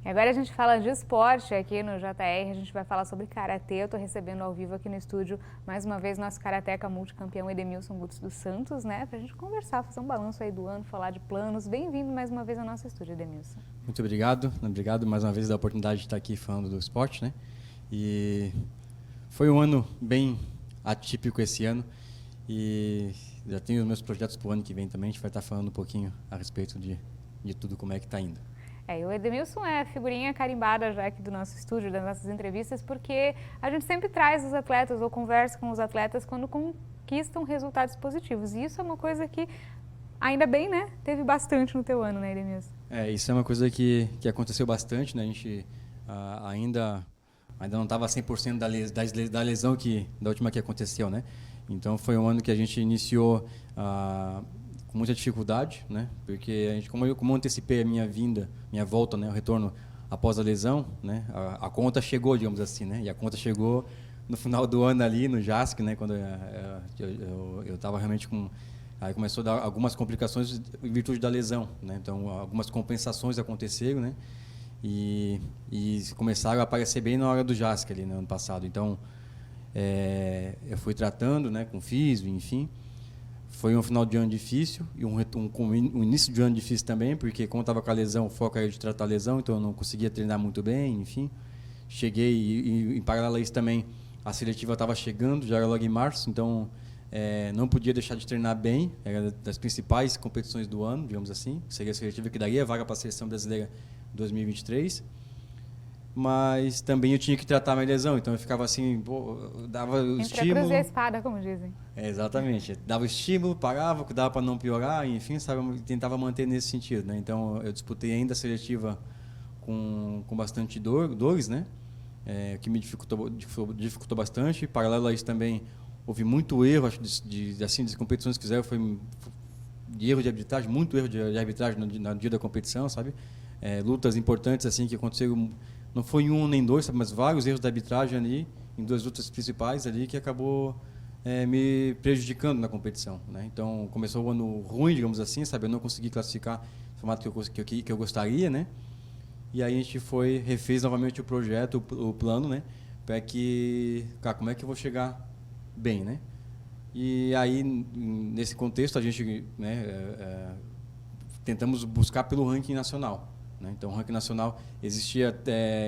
E agora a gente fala de esporte aqui no JR, a gente vai falar sobre karatê. Eu estou recebendo ao vivo aqui no estúdio, mais uma vez, nosso karateca multicampeão Edemilson Guts dos Santos, né? Pra gente conversar, fazer um balanço aí do ano, falar de planos. Bem-vindo mais uma vez ao nosso estúdio, Edemilson. Muito obrigado mais uma vez da oportunidade de estar aqui falando do esporte, né? E foi um ano bem atípico esse ano e já tenho os meus projetos para o ano que vem também. A gente vai estar falando um pouquinho a respeito de tudo, como é que está indo. E o Edemilson é figurinha carimbada já aqui do nosso estúdio, das nossas entrevistas, porque a gente sempre traz os atletas ou conversa com os atletas quando conquistam resultados positivos. E isso é uma coisa que, ainda bem, né, teve bastante no teu ano, né, Edemilson? Isso é uma coisa que aconteceu bastante, né? A gente ainda não estava 100% da lesão da última que aconteceu, né? Então foi um ano que a gente iniciou com muita dificuldade, né? Porque a gente, como eu antecipei a minha volta, né, o retorno após a lesão, né? A conta chegou, digamos assim, né? E a conta chegou no final do ano ali no JASC, né? Quando eu estava realmente com aí começou a dar algumas complicações em virtude da lesão, né? Então algumas compensações aconteceram, né? E começaram a aparecer bem na hora do JASC ali, no ano passado. Então eu fui tratando, né, com físio, enfim. Foi um final de ano difícil e um início de ano difícil também, porque como estava com a lesão, o foco era de tratar a lesão, então eu não conseguia treinar muito bem, enfim. Cheguei e em paralelo a isso também, a seletiva estava chegando, já era logo em março, então não podia deixar de treinar bem, era das principais competições do ano, digamos assim, seria a seletiva que daria vaga para a seleção brasileira 2023. Mas também eu tinha que tratar a minha lesão, então eu ficava assim, dava o estímulo... Entre a cruz e a espada, como dizem. Exatamente. Dava estímulo, parava, cuidava para não piorar, enfim, sabe, tentava manter nesse sentido, né? Então eu disputei ainda a seletiva com bastante dores, né? Que me dificultou bastante. Paralelo a isso também, houve muito erro, acho, das competições que fizeram, foi de erro de arbitragem, muito erro de arbitragem no dia da competição, sabe? Lutas importantes assim que aconteceram, não foi um nem dois, sabe, mas vários erros da arbitragem ali, em duas lutas principais ali, que acabou me prejudicando na competição, né? Então começou o ano ruim, digamos assim, sabe? Eu não consegui classificar no formato que eu gostaria, né? E aí a gente refez novamente o projeto, o plano, né? Para que, cara, como é que eu vou chegar bem, né? E aí nesse contexto a gente, né, tentamos buscar pelo ranking nacional, né? Então o ranking nacional existia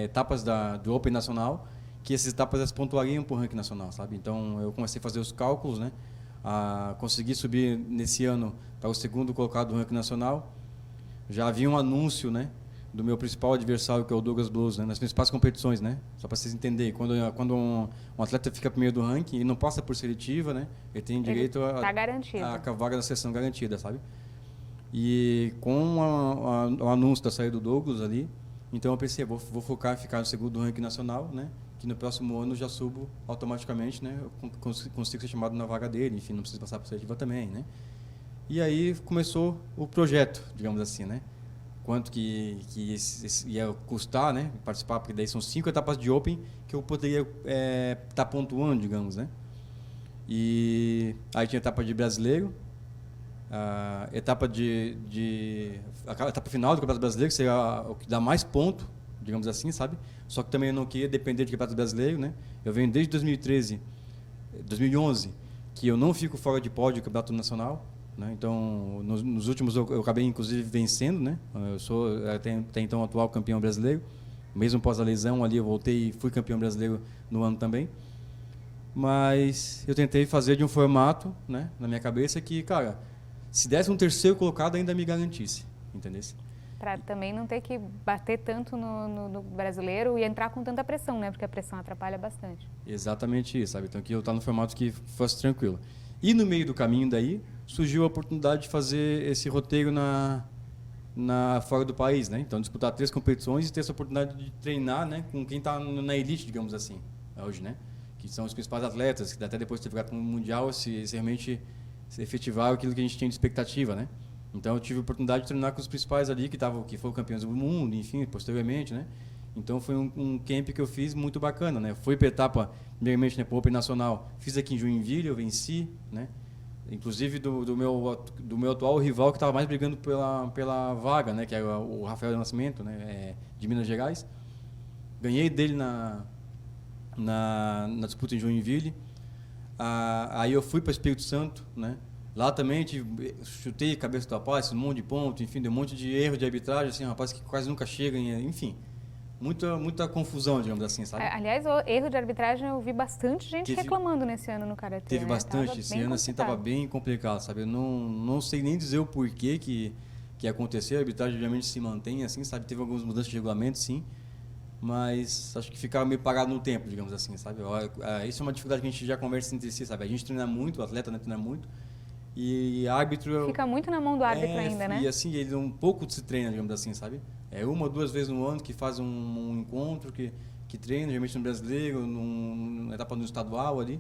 etapas do Open nacional, que essas etapas elas pontuariam para o ranking nacional, sabe? Então eu comecei a fazer os cálculos, né? Consegui subir nesse ano para o segundo colocado do ranking nacional. Já havia um anúncio, né, do meu principal adversário, que é o Douglas Blues, né, nas principais competições, né? Só para vocês entenderem, quando um atleta fica primeiro do ranking e não passa por seletiva, né, ele tem direito a vaga da seleção garantida, sabe? E com o anúncio da saída do Douglas ali, então eu pensei, vou focar em ficar no segundo do ranking nacional, né? Que no próximo ano eu já subo automaticamente, né? Eu consigo ser chamado na vaga dele, enfim, não preciso passar por seletiva também, né? E aí começou o projeto, digamos assim, né? Quanto que ia custar, né? Participar, porque daí são 5 etapas de Open que eu poderia estar pontuando, digamos, né? E aí tinha a etapa de brasileiro, a etapa a etapa final do Campeonato Brasileiro, que seria o que dá mais ponto, digamos assim, sabe? Só que também eu não queria depender de Campeonato Brasileiro, né? Eu venho desde 2011, que eu não fico fora de pódio do Campeonato Nacional, né? Então, nos últimos eu acabei inclusive vencendo, né? Eu sou até então atual campeão brasileiro. Mesmo após a lesão ali eu voltei e fui campeão brasileiro no ano também. Mas eu tentei fazer de um formato, né, na minha cabeça que, cara, se desse um terceiro colocado ainda me garantisse, entendeu? Para também não ter que bater tanto no brasileiro e entrar com tanta pressão, né? Porque a pressão atrapalha bastante. Exatamente isso, sabe? Então que eu estar no formato que fosse tranquilo. E no meio do caminho daí surgiu a oportunidade de fazer esse roteiro fora do país, né? Então disputar 3 competições e ter essa oportunidade de treinar, né, com quem está na elite, digamos assim, hoje, né? Que são os principais atletas, que até depois de ter ficado no mundial se realmente se efetivar aquilo que a gente tinha de expectativa, né? Então eu tive a oportunidade de treinar com os principais ali que foram campeões do mundo, enfim, posteriormente, né? Então foi um camp que eu fiz muito bacana, né? Fui para a etapa, primeiramente, né, para o Open Nacional, fiz aqui em Joinville, eu venci, né? inclusive do meu atual rival que estava mais brigando pela vaga, né? Que era o Rafael Nascimento, né? De Minas Gerais. Ganhei dele na disputa em Joinville. Aí eu fui para Espírito Santo, né? Lá também chutei a cabeça do rapaz, um monte de ponto, enfim, deu um monte de erro de arbitragem, assim, um rapaz que quase nunca chega, enfim. Muita confusão, digamos assim, sabe? Aliás, o erro de arbitragem eu vi bastante gente reclamando nesse ano no Karatê. Teve bastante, esse ano assim estava bem complicado, sabe? Eu não sei nem dizer o porquê que aconteceu, a arbitragem obviamente se mantém assim, sabe? Teve algumas mudanças de regulamento, sim, mas acho que ficava meio parado no tempo, digamos assim, sabe? Isso é uma dificuldade que a gente já conversa entre si, sabe? A gente treina muito, o atleta, né, treina muito, e árbitro... Fica muito na mão do árbitro ainda, né? E assim, ele um pouco se treina, digamos assim, sabe? É 1 ou 2 vezes no ano que faz um encontro, que treina, geralmente no brasileiro, numa etapa no estadual ali,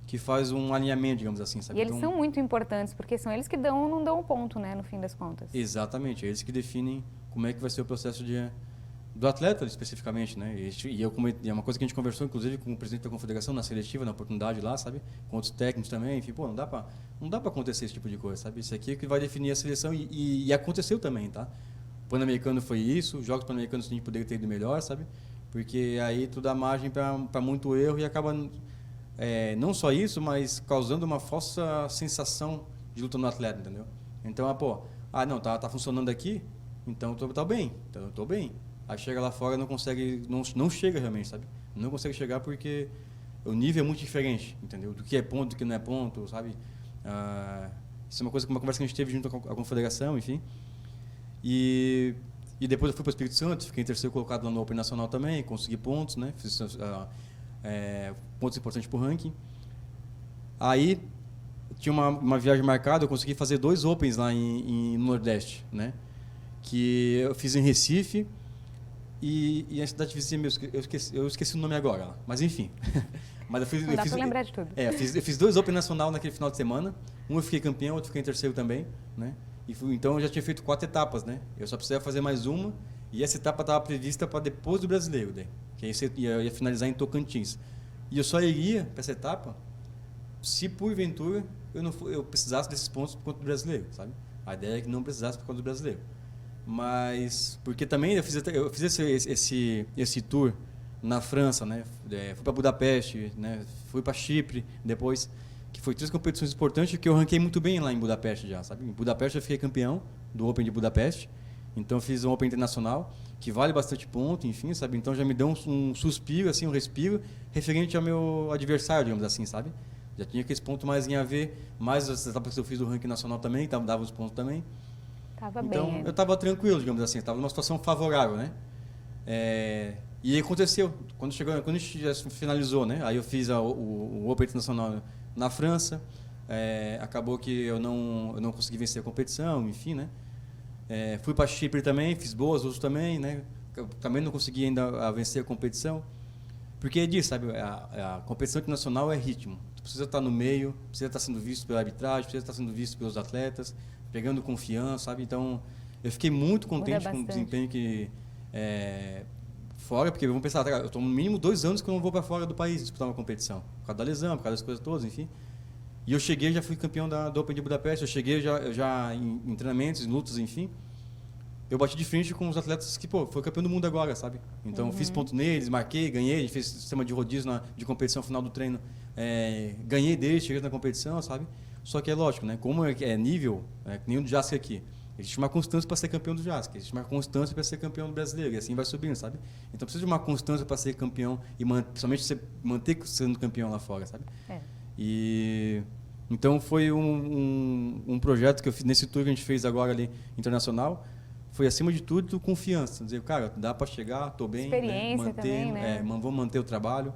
que faz um alinhamento, digamos assim, sabe? E eles são muito importantes, porque são eles que dão ou não dão o ponto, né, no fim das contas. Exatamente, eles que definem como é que vai ser o processo do atleta especificamente, né? E é uma coisa que a gente conversou, inclusive, com o presidente da confederação na seletiva, na oportunidade lá, sabe? Com outros técnicos também, enfim, pô, não dá para acontecer esse tipo de coisa, sabe? Isso aqui é que vai definir a seleção e aconteceu também, tá? O Pan-Americano foi isso, os Jogos Pan-Americanos a gente poderia ter ido melhor, sabe? Porque aí tu dá margem para muito erro e acaba, não só isso, mas causando uma falsa sensação de luta no atleta, entendeu? Então, não, tá funcionando aqui, então tá bem, então eu tô bem. Aí chega lá fora não consegue, não chega realmente, sabe? Não consegue chegar porque o nível é muito diferente, entendeu? Do que é ponto, do que não é ponto, sabe? Isso é uma conversa que a gente teve junto à confederação, enfim. E depois eu fui para o Espírito Santo, fiquei em terceiro colocado lá no Open Nacional também, consegui pontos, né? Fiz pontos importantes para o ranking. Aí tinha uma viagem marcada, eu consegui fazer 2 Opens lá no Nordeste, né? Que eu fiz em Recife e a cidade vizinha, eu esqueci o nome agora, mas enfim. Mas Não dá para lembrar de tudo. Eu fiz 2 Open Nacional naquele final de semana, um eu fiquei campeão, outro fiquei em terceiro também, né? Então eu já tinha feito 4 etapas, né? Eu só precisava fazer mais uma e essa etapa estava prevista para depois do brasileiro, né? Que aí ia finalizar em Tocantins. E eu só iria para essa etapa se porventura eu precisasse desses pontos por conta do brasileiro, sabe? A ideia é que não precisasse por conta do brasileiro. Mas porque também eu fiz esse tour na França, né? Fui para Budapeste, né? Fui para Chipre depois, que foi 3 competições importantes que eu ranquei muito bem lá em Budapeste já, sabe? Em Budapeste eu fiquei campeão do Open de Budapeste, então eu fiz um Open internacional que vale bastante ponto, enfim, sabe? Então já me deu um suspiro, assim, um respiro referente ao meu adversário, digamos assim, sabe? Já tinha aqueles pontos mais em a ver, mais as etapas que eu fiz do ranking nacional também, então dava os pontos também. Então eu estava tranquilo, digamos assim, estava numa situação favorável, né? E aí aconteceu, quando a gente já finalizou, né? Aí eu fiz o Open Internacional na França, acabou que eu não consegui vencer a competição, enfim, né? Fui para Chipre também, fiz boas, outros também, né? Eu também não consegui ainda vencer a competição, porque é disso, sabe? A competição internacional é ritmo. Tu precisa estar no meio, precisa estar sendo visto pela arbitragem, precisa estar sendo visto pelos atletas, pegando confiança, sabe? Então, eu fiquei muito contente com o desempenho que fora, porque vamos pensar, eu estou no mínimo 2 anos que eu não vou para fora do país disputar uma competição, por causa da lesão, por causa das coisas todas, enfim. E eu cheguei, já fui campeão do Open de Budapeste, eu cheguei já em treinamentos, em lutas, enfim. Eu bati de frente com os atletas que, foi campeão do mundo agora, sabe? Então, fiz ponto neles, marquei, ganhei, a gente fez sistema de rodízio de competição final do treino, ganhei deles, cheguei na competição, sabe? Só que é lógico, né? Como é nível, que nem o do JASC aqui, existe uma constância para ser campeão do JASC, existe uma constância para ser campeão do brasileiro, e assim vai subindo, sabe? Então precisa de uma constância para ser campeão e principalmente manter sendo campeão lá fora, sabe? Então foi um projeto que eu fiz nesse tour que a gente fez agora ali internacional, foi acima de tudo confiança, dizer, cara, dá para chegar, estou bem, experiência, né? Também, né? Vamos manter o trabalho.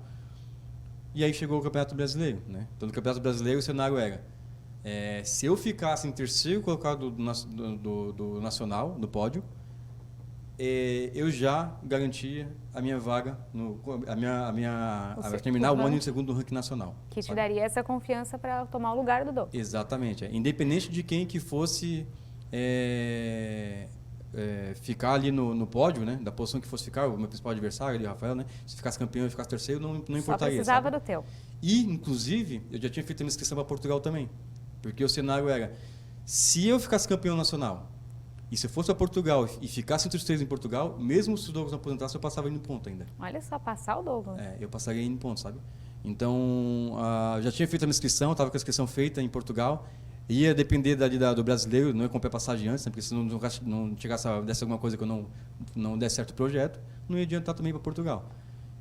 E aí chegou o Campeonato Brasileiro, né? Então no Campeonato Brasileiro o cenário era se eu ficasse em terceiro colocado do nacional, do pódio, eu já garantia a minha vaga, a terminar o ano em segundo do ranking nacional. Que te daria essa confiança para tomar o lugar do Dô. Exatamente. Independente de quem que fosse ficar ali no pódio, né? Da posição que fosse ficar, o meu principal adversário, ali, o Rafael, né? Se ficasse campeão e ficasse terceiro, não importaria. Só precisava sabe? do teu. E, inclusive, eu já tinha feito uma inscrição para Portugal também. Porque o cenário era, se eu ficasse campeão nacional, e se eu fosse a Portugal e ficasse entre os 3 em Portugal, mesmo se o Douglas não aposentasse, eu passava indo ponto ainda. Olha só, passar o Douglas. Eu passaria indo ponto, sabe? Então, já tinha feito a minha inscrição, estava com a inscrição feita em Portugal. Ia depender do brasileiro, não ia comprar passagem antes, né? Porque se não chegasse desse alguma coisa que eu não desse certo o projeto, não ia adiantar também para Portugal.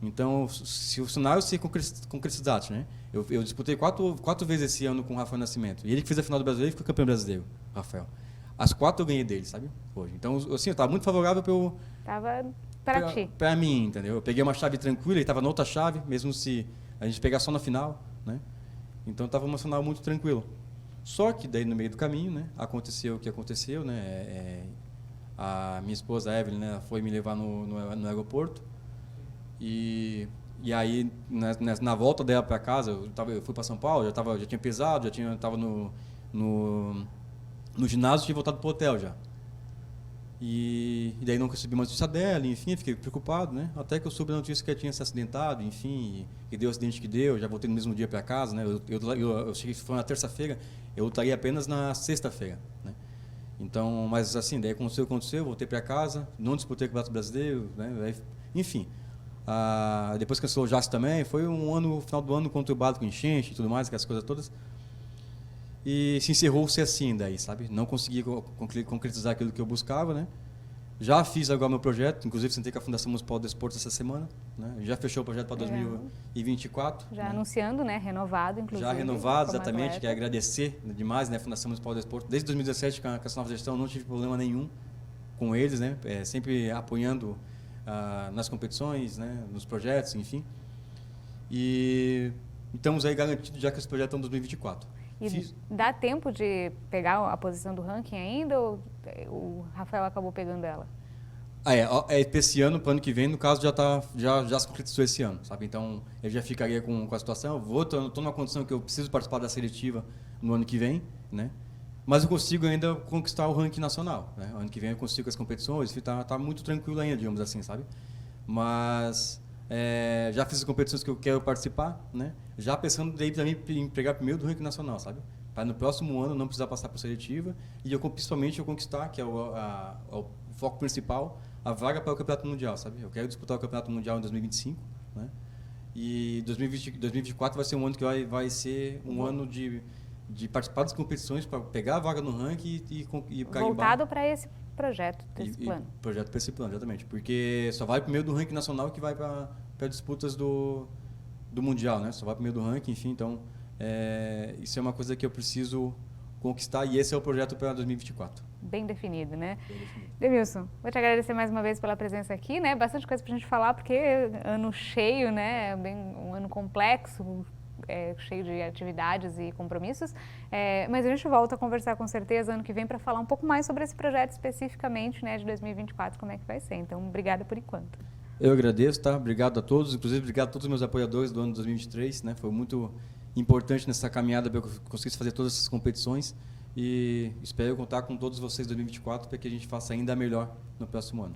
Então, se o cenário se concretizasse, né? Eu disputei 4 vezes esse ano com o Rafael Nascimento. E ele que fez a final do brasileiro e ficou campeão brasileiro, Rafael. As 4 eu ganhei dele, sabe? Hoje. Então, assim, eu estava muito favorável para ti. Para mim, entendeu? Eu peguei uma chave tranquila, ele estava na outra chave, mesmo se a gente pegar só na final, né? Então, estava emocional muito tranquilo. Só que daí no meio do caminho, né, aconteceu o que aconteceu, né, a minha esposa Evelyn, né, foi me levar no aeroporto e aí na volta dela para casa, eu fui para São Paulo, já tinha pesado, estava no ginásio, tinha voltado para o hotel já. E daí não recebi uma notícia dela, enfim, fiquei preocupado, né? Até que eu soube a notícia que ela tinha se acidentado, enfim, que deu o acidente que deu, já voltei no mesmo dia para casa, né? Eu cheguei, foi na terça-feira, eu lutaria apenas na sexta-feira, né? Então, mas assim, daí aconteceu, voltei para casa, não disputei o Campeonato Brasileiro, né? Enfim, depois cancelou o JAS também, foi um final do ano conturbado com enchente e tudo mais, aquelas coisas todas. E se encerrou-se assim daí, sabe? Não consegui concretizar aquilo que eu buscava, né? Já fiz agora meu projeto, inclusive sentei com a Fundação Municipal de Esportes essa semana, né? Já fechou o projeto para 2024. Já né? anunciando, né? Renovado, inclusive. Já renovado, exatamente. Quero agradecer demais, né? A Fundação Municipal de Esportes. Desde 2017, com essa nova gestão, não tive problema nenhum com eles, né? Sempre apoiando nas competições, né? Nos projetos, enfim. E estamos aí garantidos já que esse projeto é em 2024. E dá tempo de pegar a posição do ranking ainda ou o Rafael acabou pegando ela? Esse ano, para o ano que vem, no caso, já se concretizou esse ano, sabe? Então, eu já ficaria com a situação. Estou numa condição que eu preciso participar da seletiva no ano que vem, né? Mas eu consigo ainda conquistar o ranking nacional, né? Ano que vem eu consigo as competições, está muito tranquilo ainda, digamos assim, sabe? Mas já fiz as competições que eu quero participar, né? Já pensando daí também em pegar primeiro do ranking nacional, sabe? Para no próximo ano não precisar passar por seletiva e principalmente eu conquistar, que é o foco principal, a vaga para o Campeonato Mundial, sabe? Eu quero disputar o Campeonato Mundial em 2025, né? E 2024 vai ser um ano que vai ser um ano de participar das competições para pegar a vaga no ranking e carimbar. Voltado para esse projeto, desse plano. Projeto para esse plano, exatamente. Porque só vai primeiro do ranking nacional que vai para disputas do Mundial, né? Só vai primeiro do ranking, enfim. Então, isso é uma coisa que eu preciso conquistar e esse é o projeto para 2024. Bem definido, né? Bem definido. Demilson, vou te agradecer mais uma vez pela presença aqui, né? Bastante coisa para a gente falar, porque ano cheio, né? Um ano complexo, cheio de atividades e compromissos, mas a gente volta a conversar com certeza ano que vem para falar um pouco mais sobre esse projeto especificamente, né, de 2024, como é que vai ser. Então, obrigada por enquanto. Eu agradeço, tá? Obrigado a todos, inclusive obrigado a todos os meus apoiadores do ano 2023, né? Foi muito importante nessa caminhada para que eu conseguisse fazer todas essas competições e espero contar com todos vocês em 2024 para que a gente faça ainda melhor no próximo ano.